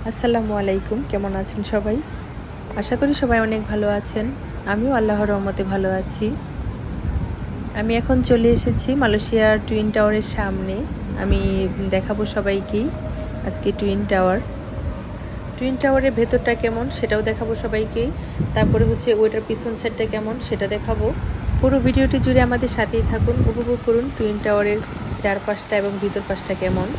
আসসালামু আলাইকুম, কেমন আছেন সবাই? আশা করি সবাই অনেক ভালো আছেন। আমিও আল্লাহর রহমতে ভালো আছি। আমি এখন চলে এসেছি মালয়েশিয়ার টুইন টাওয়ারের সামনে। আমি দেখাবো সবাইকেই আজকে টুইন টাওয়ারের ভেতরটা কেমন সেটাও দেখাবো সবাইকেই। তারপরে হচ্ছে ওইটার পিছন সাইডটা কেমন সেটা দেখাবো। পুরো ভিডিওটি জুড়ে আমাদের সাথেই থাকুন, উপভোগ করুন টুইন টাওয়ারের চারপাশটা এবং ভিতর পাশটা কেমন।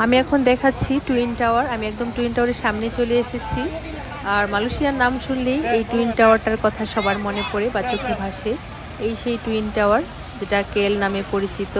আমি এখন দেখাচ্ছি টুইন টাওয়ার। আমি একদম টুইন টাওয়ারের সামনে চলে এসেছি। আর মালয়েশিয়ার নাম শুনলেই এই টুইন টাওয়ারটার কথা সবার মনে পড়ে বা চোখে ভাসে। এই সেই টুইন টাওয়ার যেটা কেএল নামে পরিচিত।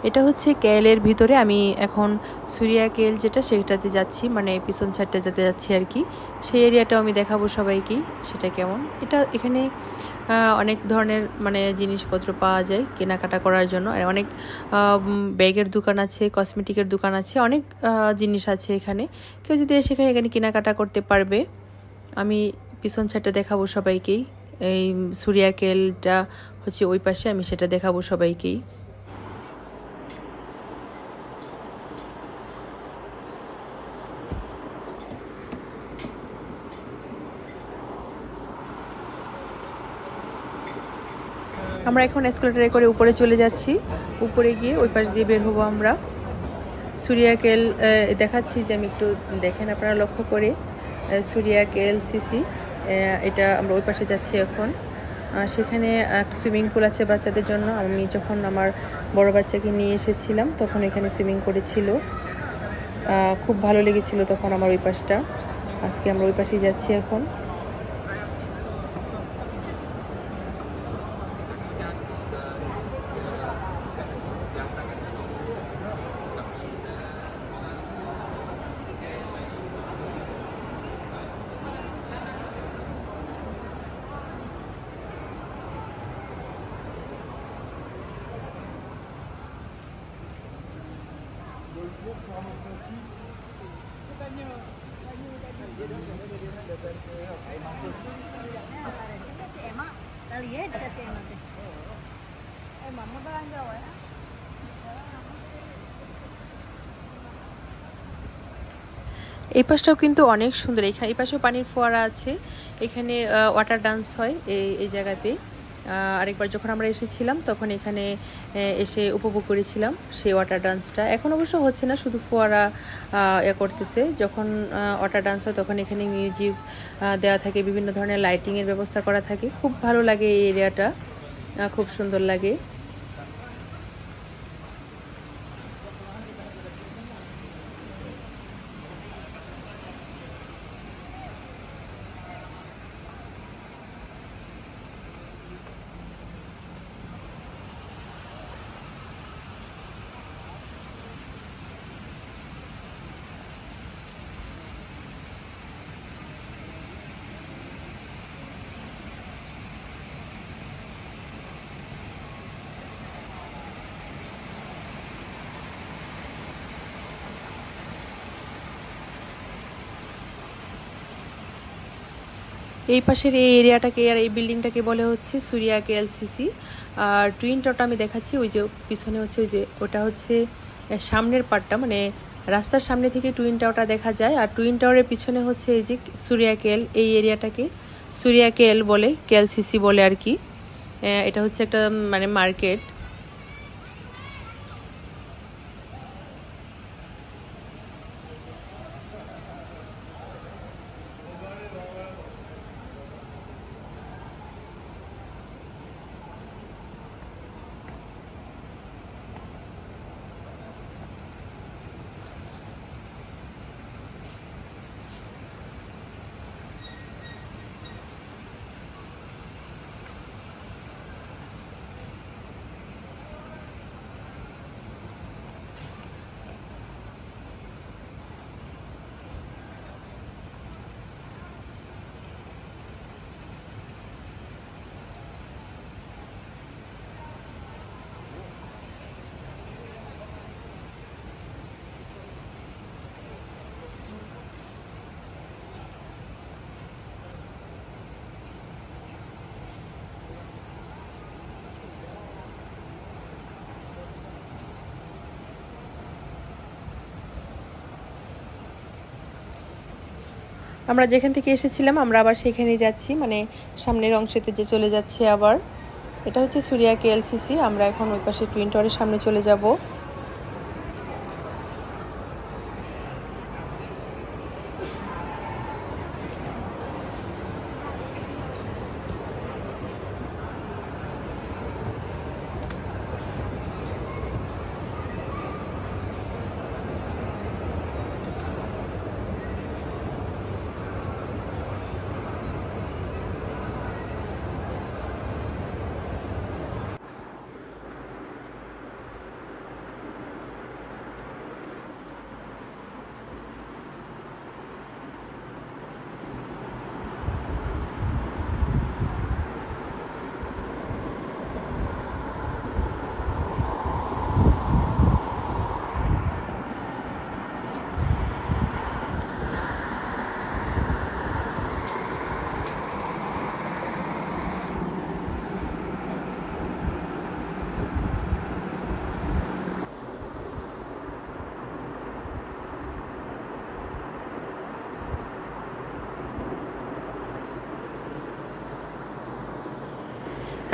এটা হচ্ছে কেএলের ভিতরে। আমি এখন সুরিয়া কেএল যেটা সেটাতে যাচ্ছি, মানে পিছন সাইডটা যেতে যাচ্ছি আর কি। সেই এরিয়াটাও আমি দেখাবো সবাইকে সেটা কেমন। এখানে অনেক ধরনের মানে জিনিসপত্র পাওয়া যায় কেনাকাটা করার জন্য। আর অনেক ব্যাগের দোকান আছে, কসমেটিকের দোকান আছে, অনেক জিনিস আছে এখানে। কেউ যদি এসে এখানে কেনাকাটা করতে পারবে। আমি পিছন সাইডটা দেখাবো সবাইকেই। এই সুরিয়া কেএলটা হচ্ছে ওই পাশে, আমি সেটা দেখাবো সবাইকেই। আমরা এখন এসকেলেটরে করে উপরে চলে যাচ্ছি। উপরে গিয়ে ওই পাশ দিয়ে বের হবো আমরা। সুরিয়া কেএল দেখাচ্ছি যে আমি একটু দেখেন আপনারা লক্ষ্য করে। সুরিয়া কেএলসিসি, এটা আমরা ওই পাশে যাচ্ছি এখন। সেখানে একটা সুইমিং পুল আছে বাচ্চাদের জন্য। আমি যখন আমার বড় বাচ্চাকে নিয়ে এসেছিলাম তখন এখানে সুইমিং করেছিল, খুব ভালো লেগেছিল তখন আমার ওই পাশটা। আজকে আমরা ওই পাশেই যাচ্ছি এখন। এই পাশটাও কিন্তু অনেক সুন্দর। এই পাশেও পানির ফোয়ারা আছে। এখানে ওয়াটার ডান্স হয় এই জায়গাতে। আরেকবার যখন আমরা এসেছিলাম তখন এখানে এসে উপভোগ করেছিলাম সেই ওয়াটার ডান্সটা। এখন অবশ্য হচ্ছে না, শুধু ফোয়ারা করতেছে। যখন ওয়াটার ডান্স হয় তখন এখানে মিউজিক দেওয়া থাকে, বিভিন্ন ধরনের লাইটিংয়ের ব্যবস্থা করা থাকে। খুব ভালো লাগে এই এরিয়াটা, খুব সুন্দর লাগে। এই পাশের এই এরিয়াটাকে আর এই বিল্ডিংটাকে বলে হচ্ছে সুরিয়া কেএলসিসি। আর টুইন টাওয়ারটা আমি দেখাচ্ছি, ওই যে পিছনে হচ্ছে, ওই যে ওটা হচ্ছে সামনের পার্টটা, মানে রাস্তার সামনে থেকে টুইন টাওয়ারটা দেখা যায়। আর টুইন টাওয়ারের পিছনে হচ্ছে এই যে সুরিয়া কেএল, এই এরিয়াটাকে সুরিয়া কেএল বলে, কেএলসিসি বলে আর কি। এটা হচ্ছে একটা মানে মার্কেট। আমরা যেখান থেকে এসেছিলাম আমরা আবার সেখানেই যাচ্ছি, মানে সামনের অংশেতে যে চলে যাচ্ছে আবার। এটা হচ্ছে সুরিয়া কেএলসিসি। আমরা এখন ওই পাশে টুইন টাওয়ারের সামনে চলে যাব।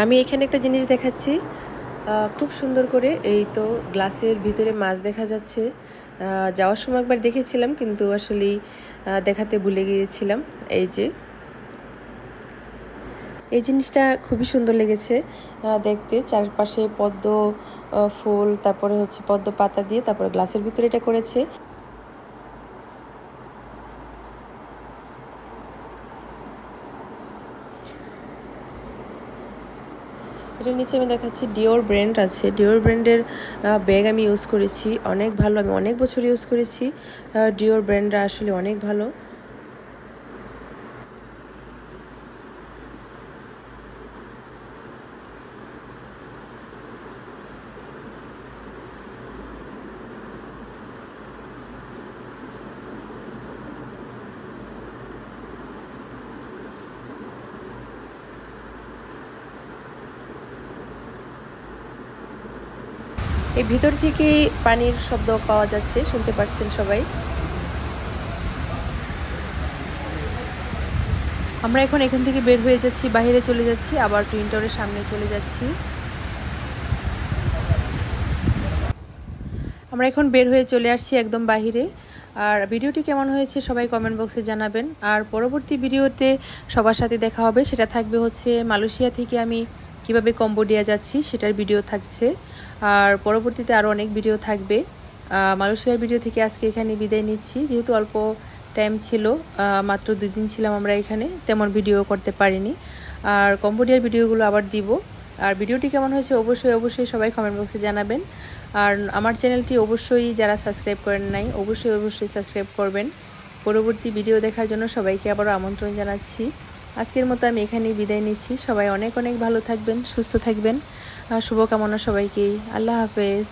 আমি এখানে একটা জিনিস দেখাচ্ছি, খুব সুন্দর করে এই তো গ্লাসের ভিতরে মাছ দেখা যাচ্ছে। যাওয়ার সময় একবার দেখেছিলাম কিন্তু আসলে দেখাতে ভুলে গিয়েছিলাম। এই জিনিসটা খুবই সুন্দর লেগেছে দেখতে, চারপাশে পদ্ম ফুল, তারপরে হচ্ছে পদ্ম পাতা দিয়ে তারপরে গ্লাসের ভিতরে এটা করেছে। এটার নিচে আমি দেখাচ্ছি ডিওর ব্র্যান্ড আছে। ডিওর ব্র্যান্ডের ব্যাগ আমি ইউজ করেছি, অনেক ভালো। আমি অনেক বছর ইউজ করেছি। ডিওর ব্র্যান্ডটা আসলে অনেক ভালো। এই ভিতর থেকে পানির শব্দ পাওয়া যাচ্ছে, শুনতে পাচ্ছেন সবাই। আমরা এখন এখান থেকে বের হয়ে যাচ্ছি, বাইরে চলে যাচ্ছি, আবার টুইন টাওয়ারের সামনে চলে যাচ্ছি। আমরা এখন বের হয়ে চলে আসছি একদম বাহিরে। আর ভিডিওটি কেমন হয়েছে সবাই কমেন্ট বক্সে জানাবেন। আর পরবর্তী ভিডিওতে সবার সাথে দেখা হবে, সেটা থাকবে হচ্ছে মালয়েশিয়া থেকে আমি কিভাবে কম্বোডিয়া যাচ্ছি সেটার ভিডিও থাকছে। আর পরবর্তীতে আরও অনেক ভিডিও থাকবে। মালয়েশিয়ার ভিডিও থেকে আজকে এখানে বিদায় নিচ্ছি, যেহেতু অল্প টাইম ছিল, মাত্র 2 দিন ছিলাম আমরা এখানে, তেমন ভিডিও করতে পারিনি। আর কম্বোডিয়ার ভিডিওগুলো আবার দিব। আর ভিডিওটি কেমন হয়েছে অবশ্যই সবাই কমেন্ট বক্সে জানাবেন। আর আমার চ্যানেলটি অবশ্যই যারা সাবস্ক্রাইব করেন নাই অবশ্যই সাবস্ক্রাইব করবেন। পরবর্তী ভিডিও দেখার জন্য সবাইকে আবারও আমন্ত্রণ জানাচ্ছি। আজকের মতো আমি এখানেই বিদায় নিচ্ছি। সবাই অনেক ভালো থাকবেন, সুস্থ থাকবেন। শুভকামনা সবাইকেই। আল্লাহ হাফেজ।